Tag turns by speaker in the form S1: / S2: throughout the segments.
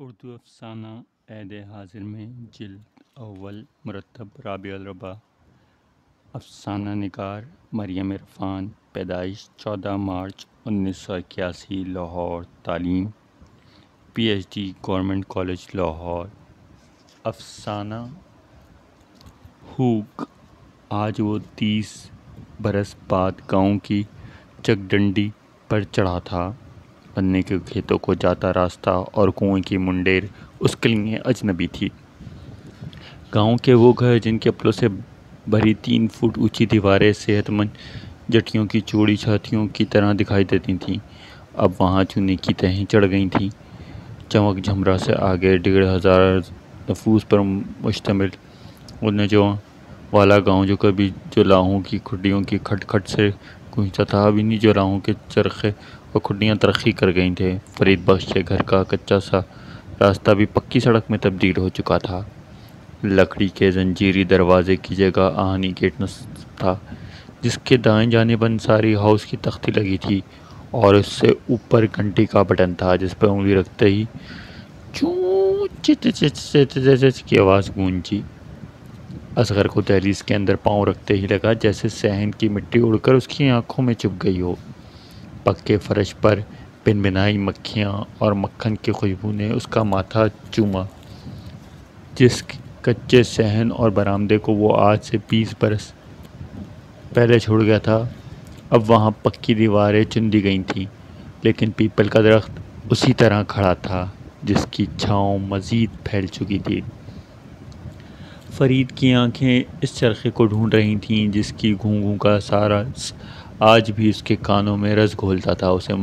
S1: اردو افسانہ عہد حاضر میں جلد اول مرتب رابع الربا افسانہ نگار مریم عرفان پیدائش 14 مارچ 1981 لاہور تعلیم P H D government college Lahore افسانہ ہوک آج وہ 30 برس بعد گاؤں کی چک ڈنڈی پر چڑھا تھا۔ گنے کے کھیتوں کو جاتا راستہ اور کنویں کی منڈیر اس کے لیے اجنبی تھی۔ گاؤں کے وہ گھر جن کے پلوں سے بھری 3 فٹ اونچی دیواریں صحت مند جٹیوں کی چوڑی چھاتیوں کی طرح دکھائی دیتی تھیں، اب وہاں چونے کی تہیں چڑھ گئی تھیں۔ چمک جھمرا سے آگے 1,500 نفوس پر مشتمل وہ نوجوان والا گاؤں جو کبھی جولاہوں کی کھڈیوں کی کھٹ کھٹ سے گونجتا تھا، اب انہی جولاہوں کے چرخے اور کھڈیاں ترقی کر گئی تھیں۔ فرید بخش کے گھر کا کچا سا راستہ بھی پکی سڑک میں تبدیل ہو چکا تھا۔ لکڑی کے زنجیری دروازے کی جگہ آہنی گیٹ نصب تھا، جس کے دائیں جانب انصاری ہاؤس کی تختی لگی تھی اور اس سے اوپر گھنٹی کا بٹن تھا، جس پر انگلی رکھتے ہی چوں چت چت چت چت کی آواز گونجی۔ اصغر کو دہلیز کے اندر پاؤں رکھتے ہی لگا جیسے صحن کی مٹی اڑ کر اس کی آنکھوں میں چپ گئی ہو۔ پکے فرش پر بن بنائی مکھیاں اور مکھن کی خوشبو نے اس کا ماتھا چوما۔ جس کچے صحن اور برآمدے کو وہ آج سے 20 برس پہلے چھوڑ گیا تھا، اب وہاں پکی دیواریں چن دی گئی تھیں، لیکن پیپل کا درخت اسی طرح کھڑا تھا، جس کی چھاؤں مزید پھیل چکی تھی۔ فرید کی آنکھیں اس چرخے کو ڈھونڈ رہی تھیں جس کی گھوں گھوں کا سارا آج بھی اس کے کانوں میں رس گھولتا تھا۔ اسے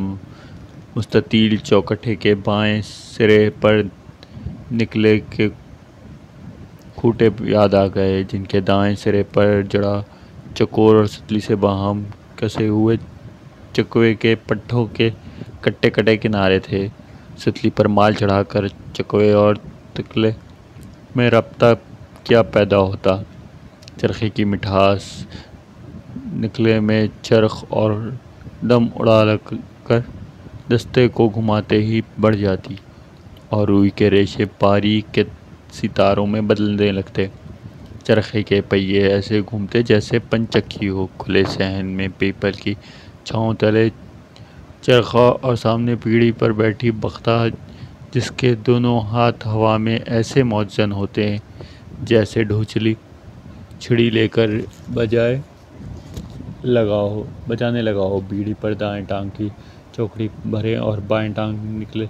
S1: مستطیل چوکٹے کے بائیں سرے پر نکلے کے کھوٹے یاد آ گئے، جن کے دائیں سرے پر جڑا چکور اور ستلی سے باہم کسے ہوئے چکوے کے پٹھوں کے کٹے کٹے کنارے تھے۔ ستلی پر مال چڑھا کر چکوے اور تکلے میں رابطہ کیا پیدا ہوتا۔ چرخے کی مٹھاس نکلے میں چرخ اور دم اڑا کر دستے کو گھماتے ہی بڑھ جاتی اور روئی کے ریشے باریک کے ستاروں میں بدلنے لگتے۔ چرخے کے پہیے ایسے گھومتے جیسے پنچکی ہو۔ کھلے صحن میں پیپل کی چھاؤں تلے چرخا اور سامنے پیڑھی پر بیٹھی بختہ، جس کے دونوں ہاتھ ہوا میں ایسے معتزن ہوتے جیسے ڈھوچلی چھڑی لے کر بجانے لگا ہو۔ پیڑھی پر دائیں ٹانگ کی چوکڑی بھرے اور بائیں ٹانگ نکلے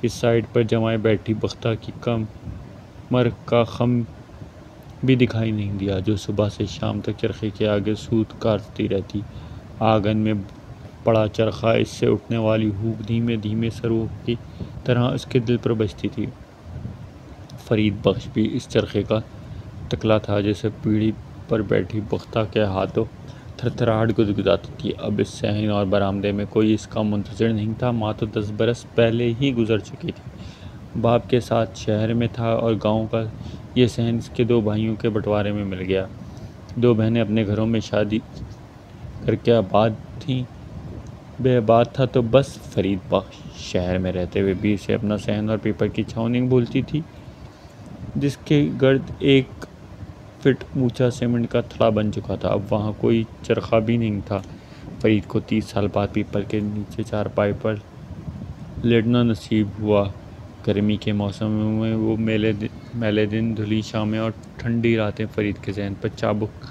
S1: اس سائیڈ پر جمائے بیٹھی بختہ کی کمر کا خم بھی دکھائی نہیں دیا، جو صبح سے شام تک چرخے کے آگے سوت کاٹتی رہتی۔ آنگن میں پڑا چرخا، اس سے اٹھنے والی ہوک دھیمے دھیمے سروں کی طرح اس کے دل پر بجتی تھی۔ فرید بخش بھی اس چرخے کا تکلا تھا جسے پیڑھی پر بیٹھی بختہ کے ہاتھوں تھر تھراہٹ گدگداتی تھی۔ اب اس صحن اور برآمدے میں کوئی اس کا منتظر نہیں تھا۔ ماں تو 10 برس پہلے ہی گزر چکی تھی، باپ کے ساتھ شہر میں تھا اور گاؤں کا یہ صحن اس کے 2 بھائیوں کے بٹوارے میں مل گیا۔ 2 بہنیں اپنے گھروں میں شادی کر کے آباد تھیں، بے آباد تھا تو بس۔ فرید بخش شہر میں رہتے ہوئے بھی اسے اپنا صحن اور پیپل کی چھاؤں نہیں بھولتی تھی، جس کے گرد 1 فٹ اونچا سیمنٹ کا تھڑا بن چکا تھا۔ اب وہاں کوئی چرخا بھی نہیں تھا۔ فرید کو 30 سال بعد پیپل کے نیچے چارپائی پر لیٹنا نصیب ہوا۔ گرمی کے موسم میں وہ میلے دن، دھلی شامیں اور ٹھنڈی راتیں فرید کے ذہن پر چابک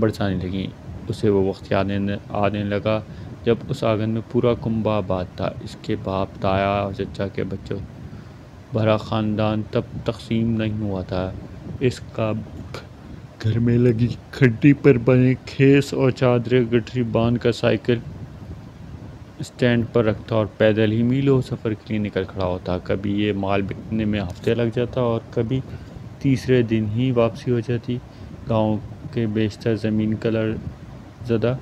S1: برسانے لگیں۔ اسے وہ وقت یاد آنے لگا جب اس آنگن میں پورا کنبہ آباد تھا، اس کے باپ، تایا اور چچا کے بچوں بھرا خاندان تب تقسیم نہیں ہوا تھا۔ اس کا گھر میں لگی کھڈی پر بنے کھیس اور چادریں گٹھری باندھ کر سائیکل اسٹینڈ پر رکھتا اور پیدل ہی میلوں سفر کے لیے نکل کھڑا ہوتا۔ کبھی یہ مال بکنے میں ہفتے لگ جاتا اور کبھی تیسرے دن ہی واپسی ہو جاتی۔ گاؤں کے بیشتر زمین قلعہ زدہ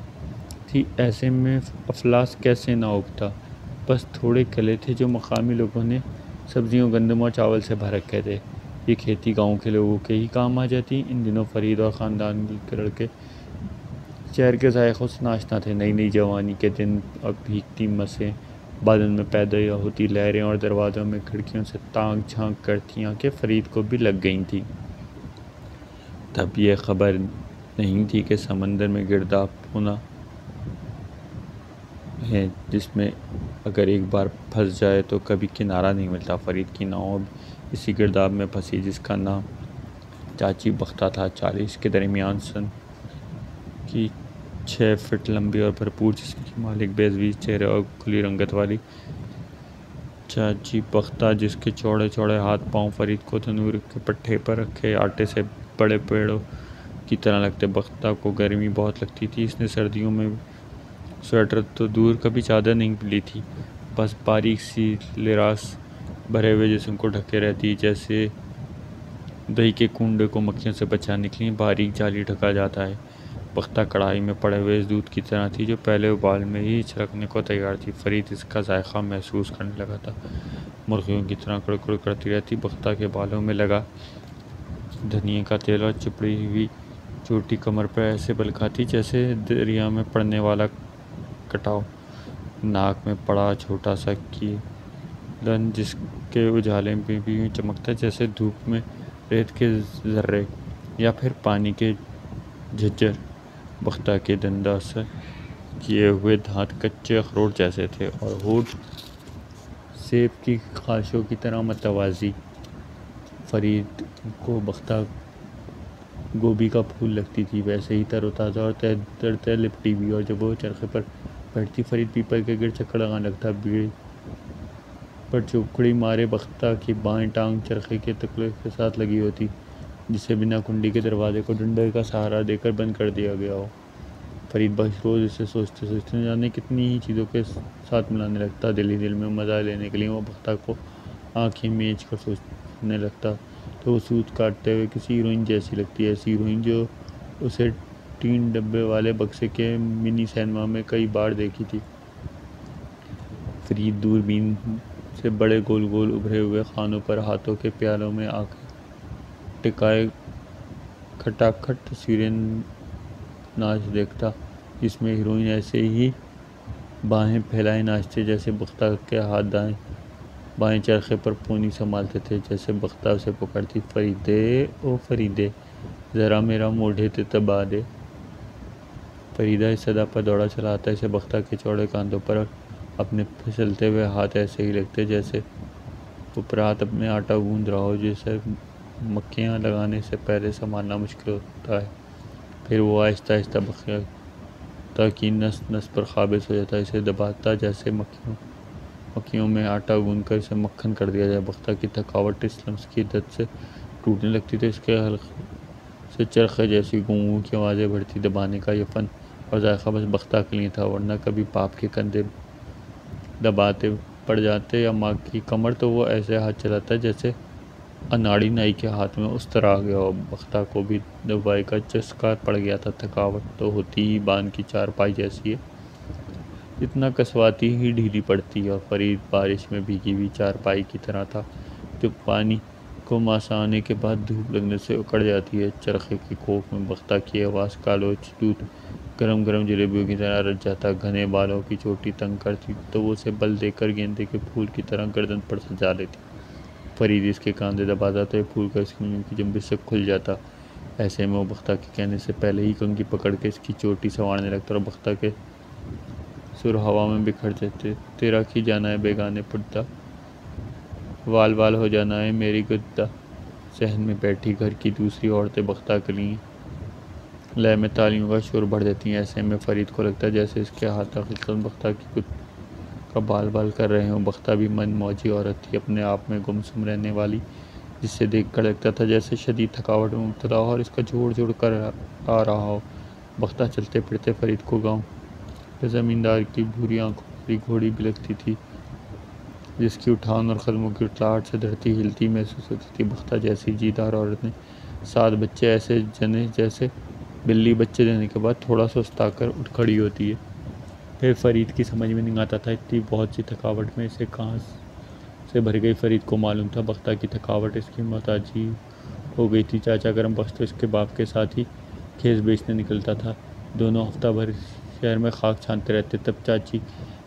S1: تھی، ایسے میں افلاس کیسے نہ اگتا۔ بس تھوڑے قلعے تھے جو مقامی لوگوں نے سبزیوں، گندم اور چاول سے بھر رکھے تھے۔ یہ کھیتی گاؤں کے لوگوں کے ہی کام آ جاتی۔ ان دنوں فرید اور خاندان کے لڑکے شہر کے ذائقوں سے ناشنا تھے۔ نئی نئی جوانی کے دن اب بھیگتی مسیں بادل میں پیدا ہوتی لہریں اور دروازوں میں کھڑکیوں سے تانک جھانک کرتی آنکھیں فرید کو بھی لگ گئی تھیں۔ تب یہ خبر نہیں تھی کہ سمندر میں گرداب ہونا ہے جس میں اگر ایک بار پھنس جائے تو کبھی کنارہ نہیں ملتا۔ فرید کی ناؤ اسی گرداب میں پھنسی جس کا نام چاچی بختہ تھا۔ 40 کے درمیان سن کی 6 فٹ لمبی اور بھرپور جسم کی مالک، بیضوی چہرے اور کھلی رنگت والی چاچی بختہ، جس کے چوڑے چوڑے ہاتھ پاؤں فرید کو تنور کے پٹھے پر رکھے آٹے سے بڑے پیڑوں کی طرح لگتے۔ بختہ کو گرمی بہت لگتی تھی۔ اس نے سردیوں میں سویٹر تو دور کبھی چادر نہیں لی تھی، بس باریک سی لراس بھرے ہوئے جسم کو ڈھکے رہتی، جیسے دہی کے کنڈے کو مکھیوں سے بچانے کے لیے باریک جالی ڈھکا جاتا ہے۔ بختہ کڑھائی میں پڑے ہوئے اس دودھ کی طرح تھی جو پہلے ابال میں ہی چھلکنے کو تیار تھی۔ فرید اس کا ذائقہ محسوس کرنے لگا تھا۔ مرغیوں کی طرح کڑکڑ کرتی رہتی، بختہ کے بالوں میں لگا دھنیے کا تیل اور چپڑی ہوئی چوٹی کمر پر ایسے بل کھاتی جیسے دریا میں پڑنے والا کٹاؤ۔ ناک میں پڑا چھوٹا سا کیلن جس کے اجالے میں بھی یوں چمکتا جیسے دھوپ میں ریت کے ذرے یا پھر پانی کے جھجھر۔ بختہ کے دنداں سے کیے ہوئے دانت کچے اخروٹ جیسے تھے اور ہونٹ سیب کی خاشوں کی طرح متوازی۔ فرید کو بختہ گوبھی کا پھول لگتی تھی، ویسے ہی تر و تازہ اور تہ در تہ لپٹی ہوئی، اور جب وہ چرخے پر بیٹھتی فرید پیپل کے گرد چکر لگانے لگتا۔ بیڑ پر چوکڑی مارے بختہ کی بائیں ٹانگ چرخے کے تکلے کے ساتھ لگی ہوتی، جسے بنا کنڈی کے دروازے کو ڈنڈے کا سہارا دے کر بند کر دیا گیا ہو۔ فرید بس روز اسے سوچتے سوچتے نہ جانے کتنی ہی چیزوں کے ساتھ ملانے لگتا۔ دل ہی دل میں مزہ لینے کے لیے وہ بختہ کو آنکھیں میچ کر سوچنے لگتا تو وہ سوت کاٹتے ہوئے کسی ہیروئن جیسی لگتی، ایسی ہیروئن جو اسے ٹین ڈبے والے بکسے کے منی سینما میں کئی بار دیکھی تھی۔ فرید دوربین سے بڑے گول گول ابھرے ہوئے خانوں پر ہاتھوں کے پیالوں میں آنکھیں ٹکائے کھٹا کھٹ تصویریں ناچ دیکھتا، جس میں ہیروئن ایسے ہی باہیں پھیلائے ناچتے جیسے بختہ کے ہاتھ دائیں بائیں چرخے پر پونی سنبھالتے تھے۔ جیسے بختہ اسے پکارتی، فریدے او فریدے، ذرا میرا موڈھے تے دبا دے۔ فریدہ اس صدا پر دوڑا چلا آتا، اسے بختہ کے چوڑے کاندھوں پر اپنے پھسلتے ہوئے ہاتھ ایسے ہی لگتے جیسے اپرات میں آٹا گوندھ رہا ہو، جسے مکھیاں لگانے سے پہلے سنبھالنا مشکل ہوتا ہے۔ پھر وہ آہستہ آہستہ بختہ کی نس نس پر قابض ہو جاتا، اسے دباتا جیسے مکھیوں میں آٹا گوندھ کر اسے مکھن کر دیا جائے۔ بختہ کی تھکاوٹ اس لمس کی عدت سے ٹوٹنے لگتی تو اس کے حلق سے چرخے جیسی گوں گوں کی آوازیں بڑھتی۔ دبانے کا یہ فن اور ذائقہ بس بختہ کے لیے تھا، ورنہ کبھی باپ کے کندھے دباتے پڑ جاتے یا ماں کی کمر تو وہ ایسے ہاتھ چلاتا جیسے اناڑی نائی کے ہاتھ میں استر آ گیا ہو۔ بختہ کو بھی دوائی کا چسکا پڑ گیا تھا۔ تھکاوٹ تو ہوتی ہی باندھ کی چارپائی جیسی ہے، جتنا کسواتی ہی ڈھیلی پڑتی ہے، اور فرید بارش میں بھیگی ہوئی چارپائی کی طرح تھا جو پانی کو ماسا آنے کے بعد دھوپ لگنے سے اکڑ جاتی ہے۔ چرخے کی کوکھ میں بختہ کی آواز کا لوچ دودھ گرم گرم جلیبیوں کی طرح رچ جاتا۔ گھنے بالوں کی چوٹی تنگ کرتی تو وہ اسے بل دے کر گیندے کے پھول کی طرح گردن پر سجا لیتی۔ فرید اس کے کاندھے دباتا تو یہ پھول کا اس کی منہ کی جنبش سے کھل جاتا۔ ایسے میں وہ بختہ کے کہنے سے پہلے ہی کنگھی پکڑ کے اس کی چوٹی سنوارنے لگتا اور بختہ کے سر ہوا میں بکھر جاتے۔ تیرا کی جانا ہے بیگانے پڑتا، وال وال ہو جانا ہے میری گدہ۔ صحن میں بیٹھی گھر کی دوسری عورتیں بختہ کے لیے لے میں تالیوں کا شور بڑھ دیتی ہیں۔ ایسے میں فرید کو لگتا جیسے اس کے ہاتھ خلقت بختہ کی گد کا بال بال کر رہے ہوں۔ بختہ بھی من موجی عورت تھی، اپنے آپ میں گمسم رہنے والی، جس سے دیکھ کر لگتا تھا جیسے شدید تھکاوٹ میں مبتلا ہو اور اس کا جوڑ جوڑ کر آ رہا ہو۔ بختہ چلتے پھرتے فرید کو گاؤں کے زمیندار کی بھوری آنکھوں والی گھوڑی بھی لگتی تھی، جس کی اٹھان اور قدموں کی اٹھلاہٹ سے دھرتی ہلتی محسوس ہوتی تھی۔ بختہ جیسی جیدار عورت نے 7 بچے ایسے جنے جیسے بلی بچے دینے کے بعد تھوڑا سستا کر اٹھ کھڑی ہوتی ہے۔ پھر فرید کی سمجھ میں نہیں آتا تھا اتنی بہت سی تھکاوٹ میں اسے کہاں سے بھر گئی۔ فرید کو معلوم تھا بختہ کی تھکاوٹ اس کی محتاجی ہو گئی تھی۔ چاچا کرم بخش تو اس کے باپ کے ساتھ ہی کھیس بیچنے نکلتا تھا، دونوں ہفتہ بھر شہر میں خاک چھانتے رہتے۔ تب چاچی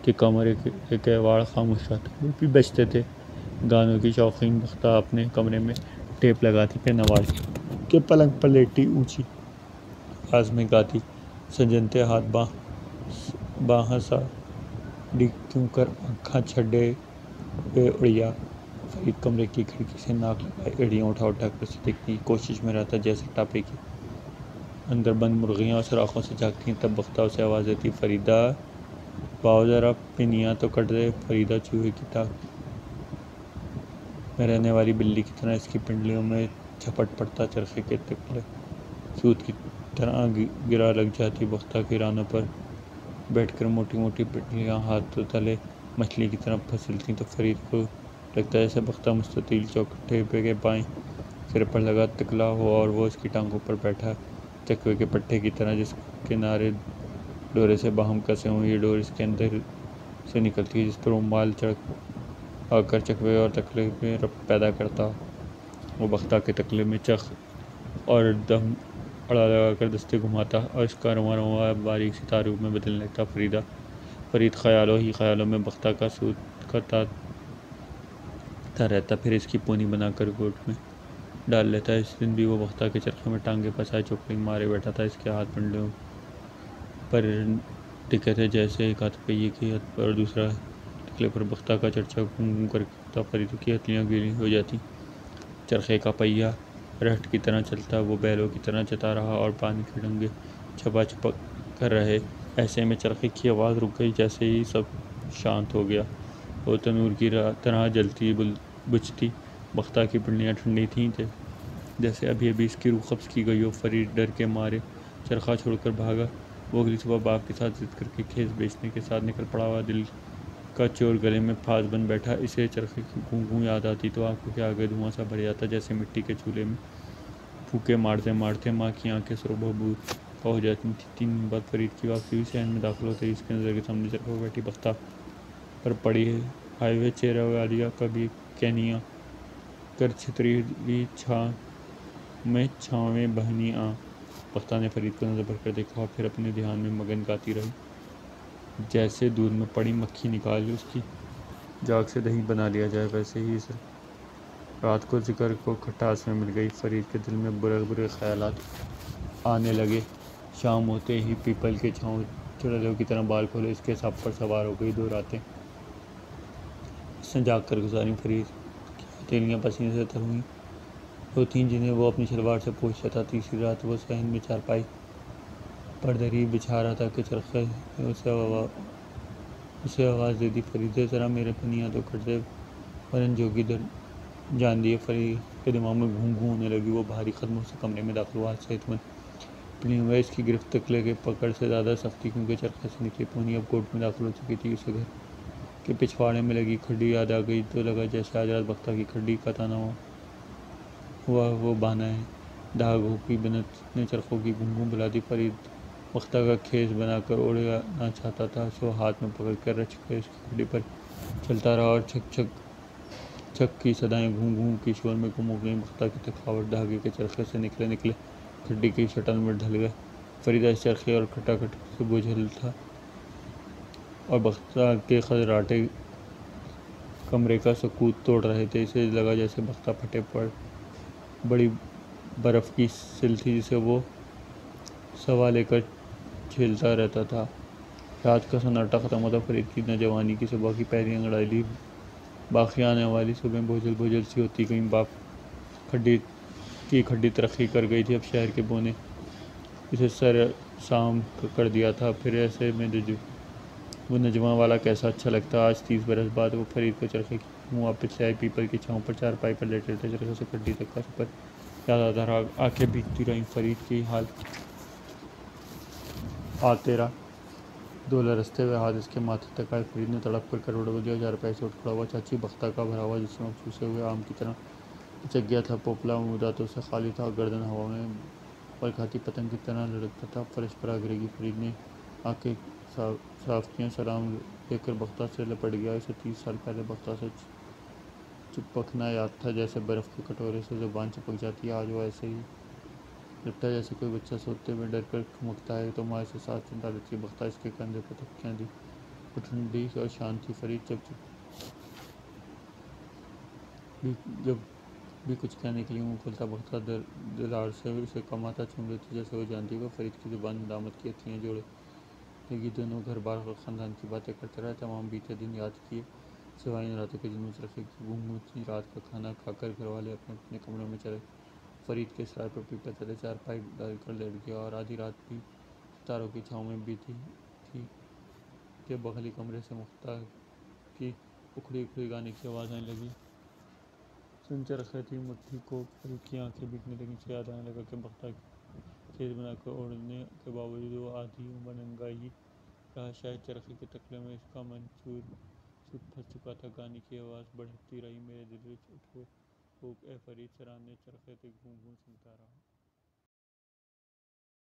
S1: کہ کمرے کے کیواڑ خاموش رہتا، وہ بھی بجتے تھے۔ گانوں کی شوقین بختہ اپنے کمرے میں ٹیپ لگاتی، پھر نواز کے پلنگ پر لیٹی اونچی آواز میں گاتی، سجنتے ہاتھ باہاں سا ڈگ کیوں کر آنکھاں چھڈے ہوئے اڑیا۔ فرید کمرے کی کھڑکی سے ناک لگائے ایڑیاں اٹھا کر اسے دیکھنے کی کوشش میں رہتا، جیسے ٹاپے کے اندر بند مرغیاں سوراخوں سے جھانکتی ہیں۔ تب بختہ اسے آواز دیتی، فریدہ باؤ ذرا پنیاں تو کٹ دے۔ فریدہ چوہے کی ٹانگ میں رہنے والی بلی کی طرح اس کی پنڈلیوں میں جھپٹ پڑتا، چرخے کے تکلے سوت کی طرح گرا لگ جاتی۔ بختہ کے رانوں پر بیٹھ کر موٹی موٹی پنڈلیاں ہاتھوں تلے مچھلی کی طرح پھسلتی تو فرید کو لگتا جیسے بختہ مستطیل چوکھٹے کے بائیں سرے پر لگا تکلا ہو اور وہ اس کی ٹانگوں پر بیٹھا چکوے کے پٹھے کی طرح، جس کے کنارے ڈورے سے باہم کسے ہوں۔ یہ ڈور اس کے اندر سے نکلتی ہے، جس پر وہ مال چڑھ آ کر چکوے اور تکلے میں ربط پیدا کرتا۔ وہ بختہ کے تکلے میں چخ اور دم اڑا لگا کر دستے گھماتا اور اس کا رواں رواں باریک ستاروں میں بدلنے لگتا۔ فرید خیالوں ہی خیالوں میں بختہ کا سوت کھاتا رہتا، پھر اس کی پونی بنا کر گود میں ڈال لیتا۔ اس دن بھی وہ بختہ کے چرخے میں ٹانگیں پسائے چوکڑی مارے بیٹھا تھا۔ اس کے ہاتھ پنڈلیوں پر ٹکے تھے، جیسے ایک ہاتھ پہیے کی ہتھ پر اور دوسرا تکلے پر۔ بختہ کا چرچا گھوں گھوں کر اٹھتا، فرید کی ہتھیلیاں گیلی ہو جاتی۔ چرخے کا پہیہ رہٹ کی طرح چلتا، وہ بیلوں کی طرح چلتا رہا اور پانی کے ڈنگے چھپا چھپا کر رہے۔ ایسے میں چرخے کی آواز رک گئی، جیسے ہی سب شانت ہو گیا۔ وہ تنور کی طرح جلتی بجھتی بختہ کی پنڈلیاں ٹھنڈی تھیں، جیسے ابھی ابھی اس کی روح قبض کی گئی ہو۔ فرید ڈر کے مارے چرخا چھوڑ کر بھاگا۔ وہ اگلی صبح باپ کے ساتھ ضد کر کے کھیت بیچنے کے ساتھ نکل پڑا۔ وہ دل کا چور گلے میں پھانس بن بیٹھا۔ اسے چرخے کی گوں گوں یاد آتی تو آنکھوں کے آگے دھواں سا بھر جاتا، جیسے مٹی کے چولہے میں پھونکے مارتے مارتے ماں کی آنکھیں سرخ بھور ہو جاتی تھیں۔ 3 دن بعد فرید کی واپسی ہوئی۔ صحن میں داخل ہوتے ہی اس کی نظر کے سامنے چرخے پر بیٹھی بختہ پر پڑی۔ ہائے وے چہرہ والیا، کبھی کہنیاں کر چھتری ہوئی چھاں میں چھاویں بہنی آں۔ بختہ نے فرید کو نظر بھر کر دیکھا اور پھر اپنے دھیان میں مگن گاتی رہی، جیسے دودھ میں پڑی مکھی نکال اس کی جاگ سے دہی بنا لیا جائے۔ ویسے ہی اس رات کو ذکر کو کھٹاس میں مل گئی۔ فرید کے دل میں برے برے خیالات آنے لگے۔ شام ہوتے ہی پیپل کے چھاؤں چڑیلوں کی طرح بال کھولے اس کے سب پر سوار ہو گئی۔ 2 راتیں اس نے جاگ کر گزاری۔ فرید کی ہتھیلیاں پسینے سے تر ہوتیں، جنہیں وہ اپنی شلوار سے پوچھ لیتا۔ تیسری رات وہ صحن میں چارپائی پر دری بچھا رہا تھا کہ چرخے نے اسے آواز دے دی، فریدے ذرا میرے پنیاں تو کٹ دے، ورن جوگی در جان دیے۔ فرید کے دماغ میں گھوں گھوں ہونے لگی۔ وہ بھاری قدموں سے کمرے میں داخل ہوا، صحت مند پنیوں میں اس کی گرفت تکلے کے پکڑ سے زیادہ سخت تھی، کیونکہ چرخے سے نکلی پونی اب گود میں داخل ہو چکی تھی۔ اسے گھر کے پچھواڑے میں لگی کھڈی یاد آ گئی تو لگا جیسے آج رات بختہ کی کھڈی کا تانا ہوا وہ بانا ہے۔ دھاگوں کی بنت نے چرخوں کی گوں گوں بلا دی۔ فرید بختہ کا کھیس بنا کر اڑنا چاہتا تھا، سو ہاتھ میں پکڑ کر رچ کر اس کی کھڈی پر چلتا رہا اور چھک چھک چھک کی صدائیں گھوں گھوں کے شور میں گم ہو گئیں۔ بختہ کی تھکاوٹ دھاگے کے چرخے سے نکلے کھڈی کی شٹل میں ڈھل گئے۔ فریدہ اس چرخے اور کھٹاکھٹ سے بوجھل تھا اور بختہ کے خرراٹے کمرے کا سکوت توڑ رہے تھے۔ اسے لگا جیسے بختہ پھٹے بڑی برف کی سل تھی، جسے وہ سوا لے کر جھیلتا رہتا تھا۔ رات کا سناٹا ختم ہوتا، فرید کی نوجوانی کی صبح کی پہلی انگڑائیلی باقی آنے والی صبحیں بوجھل بوجھل سی ہوتی گئیں۔ باپ کی کھڈی ترقی کر گئی تھی، اب شہر کے بونے اسے سرسام کر دیا تھا۔ پھر ایسے میں وہ نجواں والا کیسا اچھا لگتا۔ آج 30 برس بعد وہ فرید کو چرخے کی گوں واپس لے آئی۔ پیپل کی چھاؤں پر چارپائی پر لیٹے لیٹے چرخے سے کھڈی تک کا سفر یاد آتا رہا۔ آنکھیں بھیگتی رہیں۔ فرید کی حال تیرا دو لرزتے ہوئے ہاتھ اس کے ماتھے تک آئے۔ فرید نے تڑپ کر کروڑ دیا، چارپائی سے اٹھ کھڑا ہوا۔ چاچی بختہ کا بھرا ہوا جسم اب چوسے ہوئے آم کی طرح لچک گیا تھا، پوپلا دانتوں سے خالی تھا، گردن ہوا میں پر کھاتی پتنگ کی طرح لڑکتا تھا۔ فرش پر آ گرے گی۔ فرید نے آنکھیں صاف کیں، سلام لے کر بختہ سے لپٹ گیا۔ اسے 30 سال پہلے بختہ سے چپکنا یاد تھا، جیسے برف کے کٹورے سے زبان چپک جاتی ہے۔ آج وہ ایسے ہی لپٹا جیسے کوئی بچہ سوتے میں ڈر کر ٹھمکتا ہے تو ماں اسے ساتھ چمٹا لیتی ہے۔ بختہ اس کے کندھے پر تکیاں دی وہ ٹھنڈی اور شانت تھی۔ فرید جب بھی کچھ کہنے کے لیے منہ کھولتا، بختہ دلار سے اسے کماتا چھوم لیتی، جیسے وہ جانتی کہ فرید کی زبان ندامت کی ہتھیلیاں جوڑے گی۔ دونوں گھر بار اور خاندان کی باتیں کرتے رہے۔ تمام بیتے دن یاد کیے، سوائے ان راتوں کے جن میں چرخے کی گونگتی رات کا کھانا کھا کر گھر والے اپنے اپنے کمروں میں چلے۔ فرید کے سرائے پر پیپل تلے چارپائی ڈال کر لیٹ گیا اور آدھی رات بھی ستاروں کی چھاؤں میں بیتی تھی کہ بغلی کمرے سے مختار کی اکھڑی اکھڑی گانے کی آواز آنے لگی۔ سن چرخے تھی مٹھی کو، فرید کی آنکھیں بھیگنے لگیں۔ اسے یاد آنے لگا کہ بختہ کھیس بنا کر اوڑھنے کے باوجود وہ آدھی عمر ننگا ہی رہا۔ شاید چرخے کے تکلے میں اس کا من چور پھنس چکا تھا۔ گانے کی آواز بڑھتی رہی، میرے دل وچ اٹھو ہوک اے فرید، سرانے چرخے تے گوں گوں سنگتا رہا۔